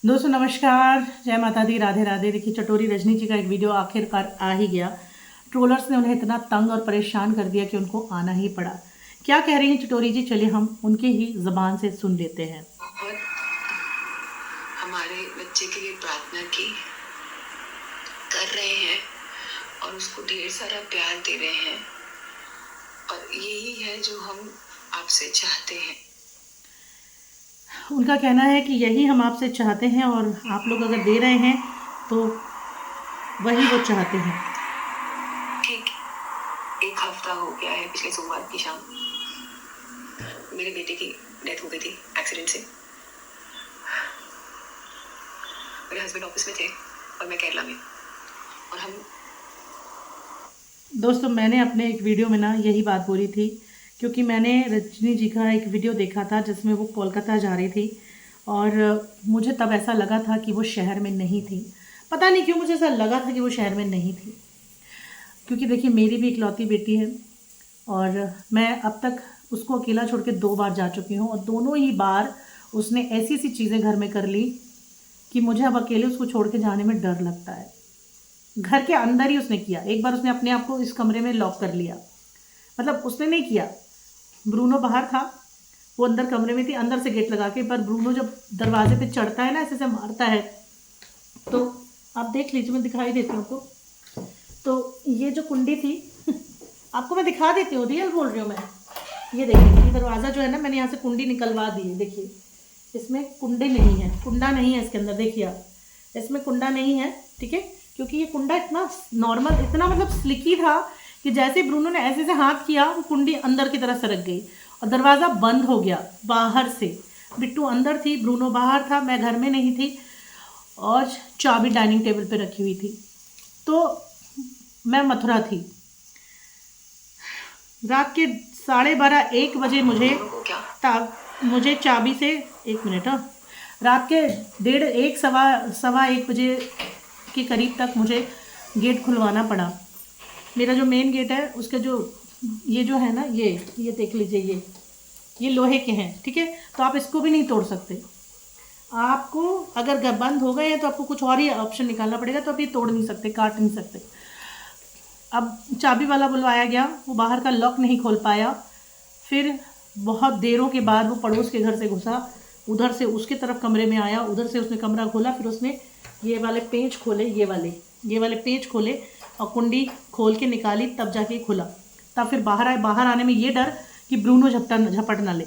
दोस्तों नमस्कार, जय माता दी, राधे राधे। देखिए चटोरी रजनी जी का एक वीडियो आखिरकार आ ही गया। ट्रोलर्स ने उन्हें इतना तंग और परेशान कर दिया कि उनको आना ही पड़ा। क्या कह रही हैं चटोरी जी, चलिए हम उनके ही ज़बान से सुन लेते हैं। बहुत हमारे बच्चे के लिए प्रार्थना की कर रहे हैं और उसको ढेर सारा प्यार दे रहे हैं और यही है जो हम आपसे चाहते हैं। उनका कहना है कि यही हम आपसे चाहते हैं और आप लोग अगर दे रहे हैं तो वही वो चाहते हैं। ठीक 1 हफ्ता हो गया है, पिछले सोमवार की शाम मेरे बेटे की डेथ हो गई थी एक्सीडेंट से। मेरे हस्बैंड ऑफिस में थे और मैं केरला में, और हम दोस्तों मैंने अपने एक वीडियो में ना यही बात बोली थी, क्योंकि मैंने रजनी जी का एक वीडियो देखा था जिसमें वो कोलकाता जा रही थी और मुझे तब ऐसा लगा था कि वो शहर में नहीं थी। पता नहीं क्यों मुझे ऐसा लगा था कि वो शहर में नहीं थी, क्योंकि देखिए मेरी भी इकलौती बेटी है और मैं अब तक उसको अकेला छोड़ के 2 बार जा चुकी हूँ और दोनों ही बार उसने ऐसी ऐसी चीज़ें घर में कर ली कि मुझे अब अकेले उसको छोड़ के जाने में डर लगता है। घर के अंदर ही उसने किया। एक बार उसने अपने आप को इस कमरे में लॉक कर लिया, मतलब उसने नहीं किया, ब्रूनो बाहर था, वो अंदर कमरे में थी, अंदर से गेट लगा के। पर ब्रूनो जब दरवाजे पे चढ़ता है ना, ऐसे से मारता है, तो आप देख लीजिए, मैं दिखाई देती हूँ आपको। तो ये जो कुंडी थी आपको मैं दिखा देती हूँ, रियल बोल रही हूँ मैं। ये देखिए, ये दरवाज़ा जो है ना, मैंने यहाँ से कुंडी निकलवा दी है। देखिए इसमें कुंडी नहीं है, कुंडा नहीं है इसके अंदर। देखिए आप, इसमें कुंडा नहीं है, ठीक है, क्योंकि ये कुंडा इतना नॉर्मल, इतना मतलब स्लिकी था कि जैसे ब्रूनो ने ऐसे से हाथ किया, वो कुंडी अंदर की तरफ सरक गई और दरवाज़ा बंद हो गया बाहर से। बिट्टू अंदर थी, ब्रूनो बाहर था, मैं घर में नहीं थी और चाबी डाइनिंग टेबल पे रखी हुई थी। तो मैं मथुरा थी। रात के 12:30-1 बजे मुझे चाबी से, 1 मिनट, हाँ, रात के 1:30 सवा 1 बजे के करीब तक मुझे गेट खुलवाना पड़ा। मेरा जो मेन गेट है उसके जो ये जो है ना, ये देख लीजिए, ये लोहे के हैं, ठीक है, तो आप इसको भी नहीं तोड़ सकते। आपको अगर बंद हो गए हैं तो आपको कुछ और ही ऑप्शन निकालना पड़ेगा, तो आप ये तोड़ नहीं सकते, काट नहीं सकते। अब चाबी वाला बुलवाया गया, वो बाहर का लॉक नहीं खोल पाया। फिर बहुत देरों के बाद वो पड़ोस के घर से घुसा, उधर से उसके तरफ कमरे में आया, उधर से उसने कमरा खोला, फिर उसने ये वाले पेंच खोले, ये वाले पेंच खोले और कुंडी खोल के निकाली, तब जाके खुला। तब फिर बाहर आए। बाहर आने में ये डर कि ब्रूनो झपट ना ले।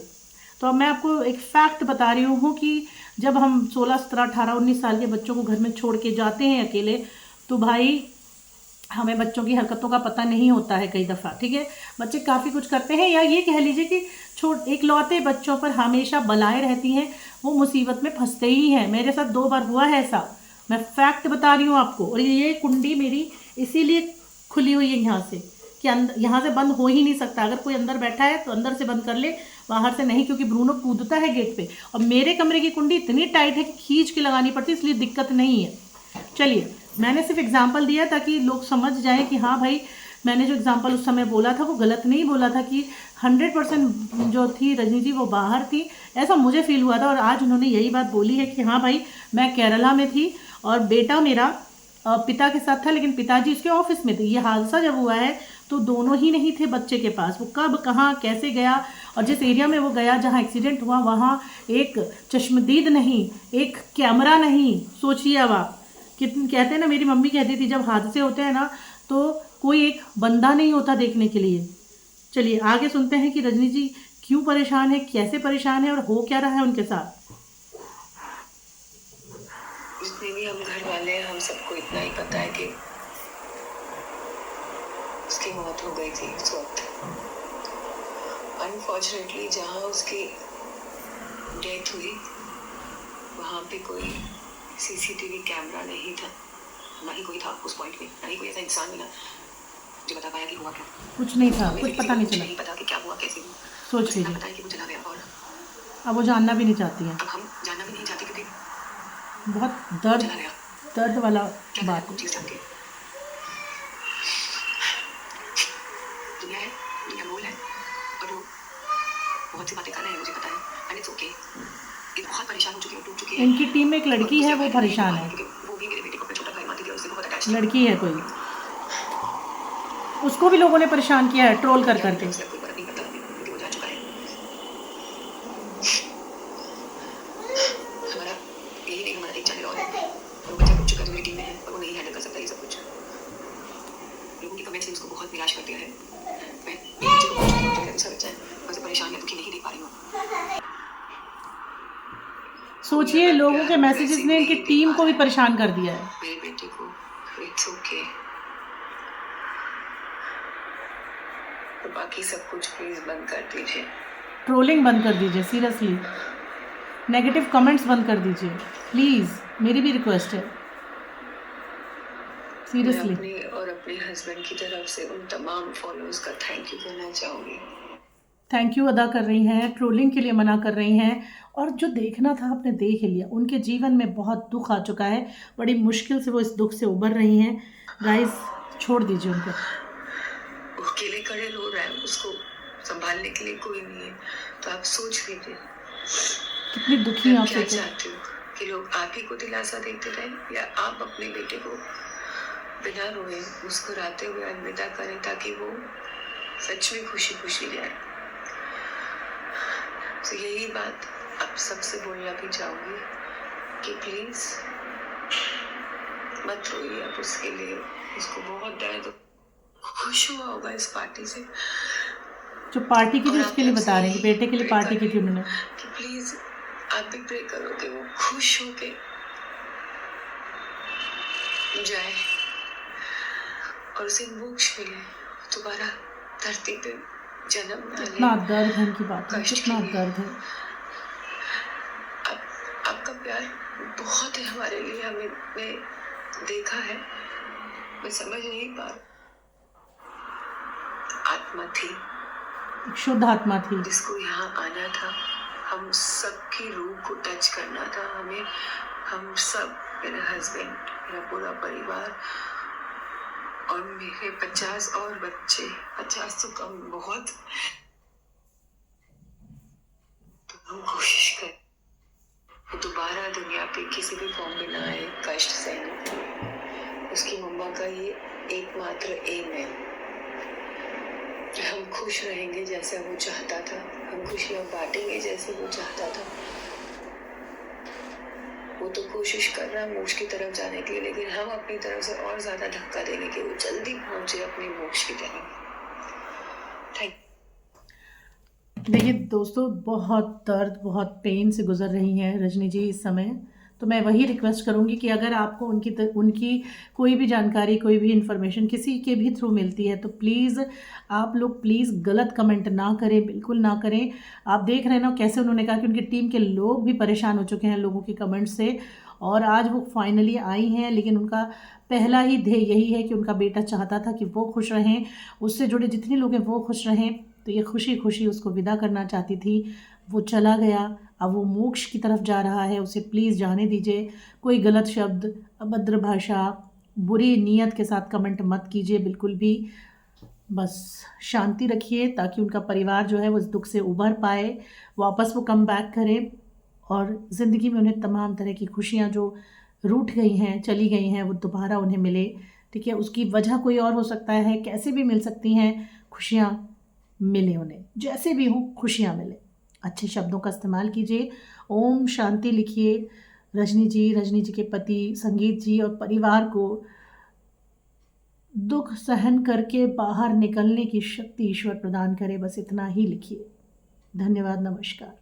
तो अब मैं आपको एक फैक्ट बता रही हूँ कि जब हम 16, 17, 18, 19 साल के बच्चों को घर में छोड़ के जाते हैं अकेले, तो भाई हमें बच्चों की हरकतों का पता नहीं होता है कई दफ़ा, ठीक है। बच्चे काफ़ी कुछ करते हैं, या ये कह लीजिए कि इकलौते बच्चों पर हमेशा बलाएं रहती हैं, वो मुसीबत में फंसते ही हैं। मेरे साथ 2 बार हुआ है ऐसा, मैं फैक्ट बता रही हूँ आपको। और ये कुंडी मेरी इसीलिए खुली हुई है यहाँ से, कि अंदर यहाँ से बंद हो ही नहीं सकता। अगर कोई अंदर बैठा है तो अंदर से बंद कर ले, बाहर से नहीं, क्योंकि ब्रूनो कूदता है गेट पे। और मेरे कमरे की कुंडी इतनी टाइट है कि खींच के लगानी पड़ती है, इसलिए दिक्कत नहीं है। चलिए, मैंने सिर्फ एग्जाम्पल दिया ताकि लोग समझ जाएं कि हाँ भाई, मैंने जो एग्जाम्पल उस समय बोला था वो गलत नहीं बोला था, कि 100% जो थी रजनी जी वो बाहर थी, ऐसा मुझे फील हुआ था। और आज उन्होंने यही बात बोली है कि हाँ भाई, मैं केरला में थी और बेटा मेरा पिता के साथ था, लेकिन पिताजी उसके ऑफिस में थे। ये हादसा जब हुआ है तो दोनों ही नहीं थे बच्चे के पास। वो कब, कहाँ, कैसे गया, और जिस एरिया में वो गया जहाँ एक्सीडेंट हुआ, वहाँ एक चश्मदीद नहीं, एक कैमरा नहीं। सोचिए अब आप, कितने कहते हैं ना, मेरी मम्मी कहती थी जब हादसे होते हैं ना तो कोई एक बंदा नहीं होता देखने के लिए। चलिए आगे सुनते हैं कि रजनी जी क्यों परेशान है, कैसे परेशान है और हो क्या रहा है उनके साथ। जितने भी हम घर वाले हैं, हम सबको इतना ही पता है कि उसकी मौत हो गई थी उस वक्त। अनफॉर्चुनेटली जहाँ उसकी डेथ हुई वहाँ पे कोई सीसीटीवी कैमरा नहीं था, ना ही कोई था उस पॉइंट में, ना ही कोई ऐसा इंसान मिला जो बता पाया कि हुआ क्या। कुछ नहीं था, कुछ पता नहीं चला। नहीं पता कि क्या हुआ, कैसे हुआ। सोच लीजिए, पता है कि वो चला गया और अब वो जानना भी नहीं चाहती हैं। अब हम जानना भी नहीं चाहते, क्योंकि बहुत चला गया। दर्द वाला क्या बात कुछ चीज़ जान के। दुनिया है, दुनिया मोल है, और वो बहुत सी बातें कर रहे हैं, मुझे पता है। And it's okay. ये बहुत परेशान हो चुकी है, टूट चुकी इनकी टीम में एक लड़की है, वो परेशान है। वो भी मेरे बेटे को अपना छोटा भाई मानती थी और उससे बहुत अटैच लड़की है कोई, उसको भी लोगों ने परेशान किया है ट्रोल कर करके। उससे कोई फर्क नहीं पड़ता क्योंकि वो जा चुका है। हमारा यही नहीं, हमारा एक चैनल और है, वो बच्चा कुछ चुका मेरी टीम में है और वो नहीं हैंडल कर सकता ये सब कुछ। लोगों की कमेंट्स ने उसको बहुत निराश कर दिया है। मैं मेरे बच्चे को कुछ नहीं, दूसरा बच्चा है, मैं उसे परेशान या दुखी नहीं देख पा रही हूँ। सोचिए, लोगों के मैसेजेस ने इनकी टीम को भी परेशान कर दिया है। मेरे बेटे को इट्स ओके, तो बाकी सब कुछ प्लीज बंद कर दीजिए। ट्रोलिंग बंद कर दीजिए, सीरियसली नेगेटिव कमेंट्स बंद कर दीजिए प्लीज़, मेरी भी रिक्वेस्ट है सीरियसली। मैं अपने और अपने हस्बैंड की तरफ से उन तमाम फॉलोअर्स का थैंक यू कहना चाहूँगी। थैंक यू अदा कर रही हैं, ट्रोलिंग के लिए मना कर रही हैं, और जो देखना था आपने देख ही लिया। उनके जीवन में बहुत दुख आ चुका है, बड़ी मुश्किल से वो इस दुख से उबर रही हैं। गाइस, छोड़ दीजिए उनको। वो अकेले खड़े रो रहा है, उसको संभालने के लिए कोई नहीं है, तो आप सोच लीजिए कितनी दुखी हैं आप। क्या चाहते हो कि लोग आप ही को दिलासा देते रहे या आप अपने बेटे को बिना रोए मुस्कुराते हुए अलविदा करें ताकि वो सच में खुशी खुशी जाए। तो यही बात आप सबसे बोलना भी चाहूंगी कि प्लीज मत रोइए आप उसके लिए, उसको बहुत दर्द, खुश हुआ होगा इस पार्टी से। जो पार्टी की थी उसके लिए बता रहे हैं कि बेटे के लिए पार्टी की थी उन्होंने, कि प्लीज आप भी प्रे करो कि वो खुश होके जाए और उसे मोक्ष मिले, दोबारा धरती पे जन्म ना ले। कितना दर्द है इनकी बात में, कितना दर्द है। आपका प्यार बहुत है हमारे लिए, हमने देखा है, मैं समझ नहीं पा रही। आत्मा थी, शुद्ध आत्मा थी, जिसको यहाँ आना था, हम सबकी रूह को टच करना था हमें। हम सब, मेरा हस्बैंड, मेरा पूरा परिवार और मेरे 50 और बच्चे, 50 तो कम बहुत, तो हम कोशिश करें वो दोबारा दुनिया पे किसी भी फॉर्म में ना आए, कष्ट सहने। उसकी मम्मा का ये एकमात्र एम है कि हम खुश रहेंगे जैसा वो चाहता था, हम खुशियाँ बांटेंगे जैसे वो चाहता था। वो तो कोशिश कर रहा है मोक्ष की तरफ जाने के लिए, लेकिन हम अपनी तरफ से और ज्यादा धक्का देंगे कि वो जल्दी पहुंचे अपने मोक्ष की तरफ। थैंक। देखिए दोस्तों, बहुत दर्द, बहुत पेन से गुजर रही हैं रजनी जी इस समय। तो मैं वही रिक्वेस्ट करूंगी कि अगर आपको उनकी कोई भी जानकारी, कोई भी इन्फॉर्मेशन किसी के भी थ्रू मिलती है तो प्लीज़ आप लोग प्लीज़ गलत कमेंट ना करें, बिल्कुल ना करें। आप देख रहे हैं ना कैसे उन्होंने कहा कि उनकी टीम के लोग भी परेशान हो चुके हैं लोगों के कमेंट से, और आज वो फाइनली आई हैं। लेकिन उनका पहला ही ध्येय यही है कि उनका बेटा चाहता था कि वो खुश रहें, उससे जुड़े जितने लोग हैं वो खुश रहें, तो ये खुशी खुशी उसको विदा करना चाहती थी। वो चला गया, अब वो मोक्ष की तरफ जा रहा है, उसे प्लीज़ जाने दीजिए। कोई गलत शब्द, अभद्र भाषा, बुरी नीयत के साथ कमेंट मत कीजिए बिल्कुल भी। बस शांति रखिए ताकि उनका परिवार जो है वो इस दुख से उभर पाए, वापस वो कम बैक करे और ज़िंदगी में उन्हें तमाम तरह की खुशियाँ जो रूठ गई हैं, चली गई हैं, वो दोबारा उन्हें मिले। ठीक है, उसकी वजह कोई और हो सकता है, कैसे भी मिल सकती हैं खुशियाँ, मिले उन्हें, जैसे भी हो खुशियाँ मिले। अच्छे शब्दों का इस्तेमाल कीजिए, ओम शांति लिखिए। रजनी जी के पति संगीत जी और परिवार को दुख सहन करके बाहर निकलने की शक्ति ईश्वर प्रदान करे, बस इतना ही लिखिए। धन्यवाद, नमस्कार।